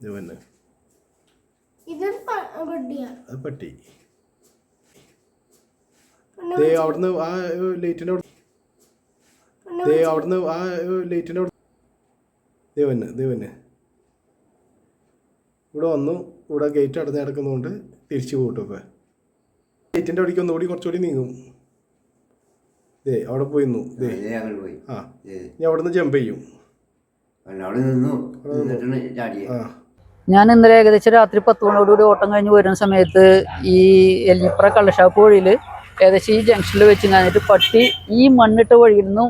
ഇവന് അത് പട്ടി അവിടുന്ന് ആ ലൈറ്റിൻ്റെ അവിടുന്ന് ആ ലൈറ്റിൻ്റെ ദേവന് ഇവിടെ വന്നു. ഇവിടെ ഗേറ്റ് അടഞ്ഞ് കിടക്കുന്നതുകൊണ്ട് തിരിച്ചു പോകട്ടെ. ഇപ്പം ലൈറ്റിൻ്റെ അവിടേക്ക് ഒന്നുകൂടി കുറച്ചുകൂടി നീങ്ങും. അവിടെ പോയിരുന്നു. ആ ഞാൻ അവിടെ നിന്ന് ജമ്പ് ചെയ്യും. ഞാൻ ഇന്നലെ ഏകദേശം രാത്രി 10 മണിയോടുകൂടി ഓട്ടം കഴിഞ്ഞ് വരുന്ന സമയത്ത് ഈ എലിഞ്ഞിപ്ര കള്ളഷാപ്പ് വഴിയിൽ ഏകദേശം ഈ ജംഗ്ഷനിൽ വെച്ച് കഴിഞ്ഞിട്ട് പട്ടി ഈ മണ്ണിട്ട വഴിയിൽ നിന്നും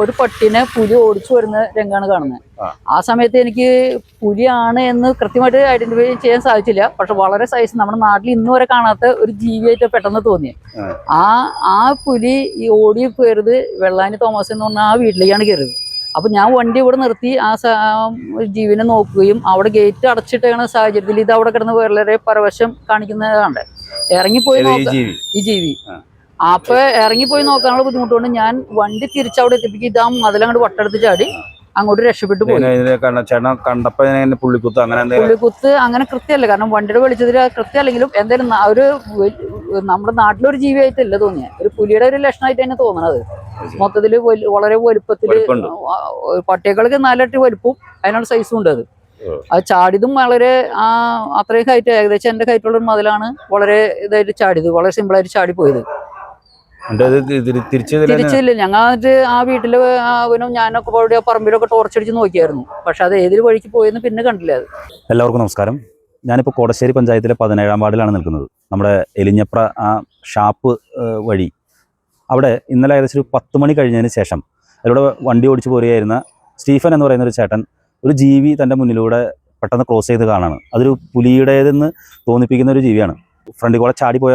ഒരു പട്ടീനെ പുലി ഓടിച്ചു വരുന്ന രംഗമാണ് കാണുന്നത്. ആ സമയത്ത് എനിക്ക് പുലിയാണ് എന്ന് കൃത്യമായിട്ട് ഐഡന്റിഫൈ ചെയ്യാൻ സാധിച്ചില്ല. പക്ഷെ വളരെ സൈസ് നമ്മുടെ നാട്ടിൽ ഇന്ന് വരെ കാണാത്ത ഒരു ജീവിയായിട്ട് പെട്ടെന്ന് തോന്നി. ആ പുലി ഈ ഓടി കയറിയത് വെള്ളാനി തോമസ് എന്ന് പറഞ്ഞ ആ വീട്ടിലേക്കാണ് കയറിയത്. അപ്പൊ ഞാൻ വണ്ടി ഇവിടെ നിർത്തി ആ ജീവിനെ നോക്കുകയും അവിടെ ഗേറ്റ് അടച്ചിട്ടാണ് സാഹചര്യത്തിൽ ഇത് അവിടെ കിടന്ന് വളരെ പരവശം കാണിക്കുന്നതാണ്. ഇറങ്ങിപ്പോയി ഈ ജീവി അപ്പൊ ഇറങ്ങിപ്പോയി നോക്കാനുള്ള ബുദ്ധിമുട്ടുകൊണ്ട് ഞാൻ വണ്ടി തിരിച്ചവിടെ എത്തിപ്പിക്കും. ഇത് ആ മതിലങ്ങോട്ട് വട്ടെടുത്ത് ചാടി അങ്ങോട്ട് രക്ഷപ്പെട്ടു പോയി. പുള്ളിക്കുത്ത് അങ്ങനെ കൃത്യമല്ല, കാരണം വണ്ടിയുടെ വെളിച്ചത്തിൽ കൃത്യമല്ലെങ്കിലും എന്തായാലും ഒരു നമ്മുടെ നാട്ടിലൊരു ജീവിയായിട്ടല്ല തോന്നിയ ഒരു പുലിയുടെ ഒരു ലക്ഷണമായിട്ട് തന്നെ തോന്നണത്. മൊത്തത്തില് വളരെ വലുപ്പത്തില് പട്ടികൾക്ക് 4 ഇരട്ടി വലുപ്പവും അതിനുള്ള സൈസും ഉണ്ട്. അത് ചാടിയതും വളരെ അത്രയും ഹൈറ്റ്, ഏകദേശം എന്റെ ഹൈറ്റുള്ള ഒരു മതിലാണ് വളരെ ഇതായിട്ട് ചാടിയത്. വളരെ സിമ്പിൾ ആയിട്ട് ചാടിപ്പോയത്. തിരിച്ചില്ല. ഞങ്ങൾ ആ വീട്ടില് ഞാനൊക്കെ അവിടെ പറമ്പിലൊക്കെ ടോർച്ചടിച്ച് നോക്കിയായിരുന്നു. പക്ഷെ അത് ഏതൊരു വഴിക്ക് പോയെന്ന് പിന്നെ കണ്ടില്ല. അത് എല്ലാവർക്കും നമസ്കാരം. ഞാനിപ്പോൾ കോടശ്ശേരി പഞ്ചായത്തിലെ 17-ാം വാർഡിലാണ് നിൽക്കുന്നത്. നമ്മുടെ എലിഞ്ഞപ്ര ആ ഷാപ്പ് വഴി അവിടെ ഇന്നലെ ഏകദേശം ഒരു 10 മണി കഴിഞ്ഞതിന് ശേഷം അതിലൂടെ വണ്ടി ഓടിച്ചു പോരുകയായിരുന്ന സ്റ്റീഫൻ എന്ന് പറയുന്ന ഒരു ചേട്ടൻ ഒരു ജീവി തൻ്റെ മുന്നിലൂടെ പെട്ടെന്ന് ക്രോസ് ചെയ്ത് കാണാണ്. അതൊരു പുലിയുടേതെന്ന് തോന്നിപ്പിക്കുന്ന ഒരു ജീവിയാണ്. ഫ്രണ്ടിൽ കൂടെ ചാടിപ്പോയ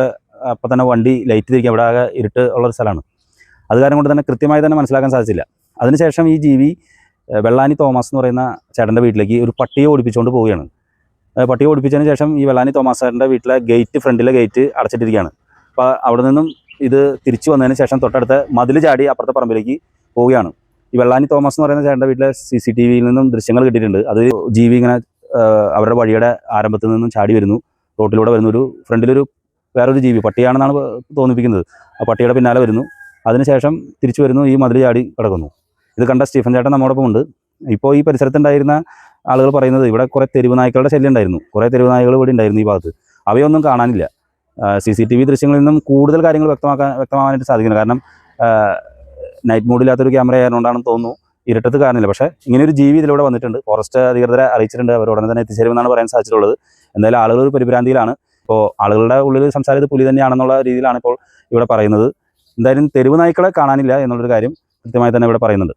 അപ്പോൾ തന്നെ വണ്ടി ലൈറ്റ് തിരിക്കുക. അവിടെ ആകെ ഇരുട്ട് ഉള്ളൊരു സ്ഥലമാണ്. അത് കാരണം കൊണ്ട് തന്നെ കൃത്യമായി തന്നെ മനസ്സിലാക്കാൻ സാധിച്ചില്ല. അതിനുശേഷം ഈ ജീവി വെള്ളാനി തോമസ് എന്ന് പറയുന്ന ചേട്ടൻ്റെ വീട്ടിലേക്ക് ഒരു പട്ടിയെ ഓടിപ്പിച്ചുകൊണ്ട് പോവുകയാണ്. പട്ടിയെ ഓടിപ്പിച്ചതിന് ശേഷം ഈ വെള്ളാനി തോമസ് ചേട്ടൻ്റെ വീട്ടിലെ ഫ്രണ്ടിലെ ഗേറ്റ് അടച്ചിട്ടിരിക്കുകയാണ്. അപ്പോൾ അവിടെ നിന്നും ഇത് തിരിച്ചു വന്നതിന് ശേഷം തൊട്ടടുത്ത മതിൽ ചാടി അപ്പുറത്തെ പറമ്പിലേക്ക് പോവുകയാണ്. ഈ വെള്ളാനി തോമസ് എന്ന് പറയുന്ന ചേട്ടൻ്റെ വീട്ടിലെ CCTV-യിൽ നിന്നും ദൃശ്യങ്ങൾ കിട്ടിയിട്ടുണ്ട്. അത് ജീവി ഇങ്ങനെ അവരുടെ വഴിയുടെ ആരംഭത്തിൽ നിന്നും ചാടി വരുന്നു, റോട്ടിലൂടെ വരുന്നു. ഒരു ഫ്രണ്ടിലൊരു വേറൊരു ജീവി പട്ടിയാണെന്നാണ് തോന്നിപ്പിക്കുന്നത്. ആ പട്ടിയുടെ പിന്നാലെ വരുന്നു. അതിനുശേഷം തിരിച്ചു വരുന്നു, ഈ മതിൽ ചാടി കിടക്കുന്നു. ഇത് കണ്ട സ്റ്റീഫൻ ചേട്ടൻ നമ്മോടൊപ്പം ഉണ്ട്. ഇപ്പോൾ ഈ പരിസരത്തുണ്ടായിരുന്ന ആളുകൾ പറയുന്നത് ഇവിടെ കുറേ തെരുവ് നായ്ക്കളുടെ ശല്യം ഉണ്ടായിരുന്നു. കുറേ തെരുവ് നായ്ക്കൾ ഇവിടെ ഉണ്ടായിരുന്നു ഈ ഭാഗത്ത്. അവയൊന്നും കാണാനില്ല. CCTV ദൃശ്യങ്ങളിൽ നിന്നും കൂടുതൽ കാര്യങ്ങൾ വ്യക്തമാകാനായിട്ട് സാധിക്കുന്നു. കാരണം നൈറ്റ് മോഡില്ലാത്തൊരു ക്യാമറ ആയതുകൊണ്ടാണെന്ന് തോന്നുന്നു. ഇരുട്ടത്ത് കാണുന്നില്ല. പക്ഷേ ഇങ്ങനെയൊരു ജീവി ഇതിലൂടെ വന്നിട്ടുണ്ട്. ഫോറസ്റ്റ് അധികൃതരെ അറിയിച്ചിട്ടുണ്ട്. അവർ ഉടനെ തന്നെ എത്തിച്ചേരുമെന്നാണ് പറയാൻ സാധിച്ചിട്ടുള്ളത്. എന്തായാലും ആളുകൾ ഒരു പരിഭ്രാന്തിയിലാണ്. ഇപ്പോൾ ആളുകളുടെ ഉള്ളിൽ സംസാരിച്ചത് പുലി തന്നെയാണെന്നുള്ള രീതിയിലാണ് ഇപ്പോൾ ഇവിടെ പറയുന്നത്. എന്തായാലും തെരുവ് നായ്ക്കളെ കാണാനില്ല എന്നുള്ളൊരു കാര്യം കൃത്യമായി തന്നെ ഇവിടെ പറയുന്നുണ്ട്.